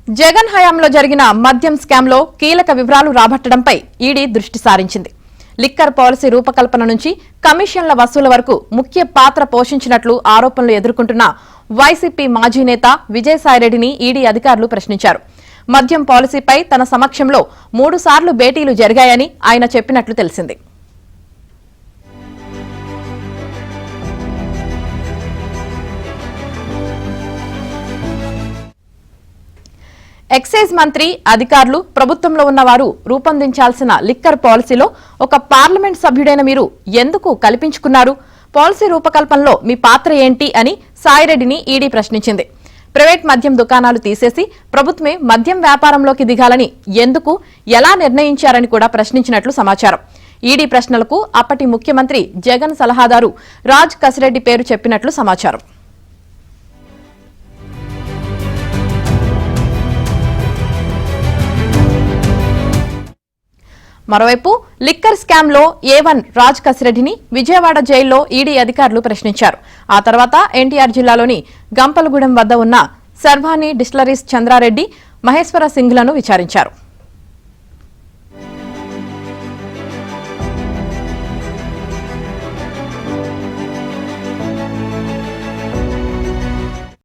జగన్ హయాంలో జరిగిన మద్యం స్కామ్లో కీలక వివరాలు రాబట్టడంపై ఈడీ దృష్టి సారించింది. లిక్కర్ పాలసీ రూపకల్పన నుంచి కమిషన్ల వసూలు వరకు ముఖ్య పాత్ర పోషించినట్లు ఆరోపణలు ఎదుర్కొంటున్న వైసీపీ మాజీ నేత విజయసాయిరెడ్డిని ఈడీ అధికారులు ప్రశ్నించారు. మద్యం పాలసీపై తన సమక్షంలో 3 సార్లు భేటీలు జరిగాయని ఆయన చెప్పినట్లు తెలిసింది. ఎక్సైజ్ మంత్రి, అధికారులు, ప్రభుత్వంలో ఉన్నవారు రూపొందించాల్సిన లిక్కర్ పాలసీలో ఒక పార్లమెంట్ సభ్యుడైన మీరు ఎందుకు కల్పించుకున్నారు? పాలసీ రూపకల్పనలో మీ పాత్ర ఏంటి అని సాయిరెడ్డిని ఈడీ ప్రశ్నించింది. ప్రైవేట్ మద్యం దుకాణాలు తీసేసి ప్రభుత్వమే మద్యం వ్యాపారంలోకి దిగాలని ఎందుకు, ఎలా నిర్ణయించారని కూడా ప్రశ్నించినట్లు సమాచారం. ఈడీ ప్రశ్నలకు అప్పటి ముఖ్యమంత్రి జగన్ సలహాదారు రాజ్ కసిరెడ్డి పేరు చెప్పినట్లు సమాచారం. మరోవైపు లిక్కర్ స్కామ్ లో A1 రాజ్ కసిరెడ్డిని విజయవాడ జైల్లో ఈడీ అధికారులు ప్రశ్నించారు. ఆ తర్వాత ఎన్టీఆర్ జిల్లాలోని గంపలగూడెం వద్ద ఉన్న శర్వాణి డిస్టిలరీస్ చంద్రారెడ్డి, మహేశ్వర సింగ్లను విచారించారు.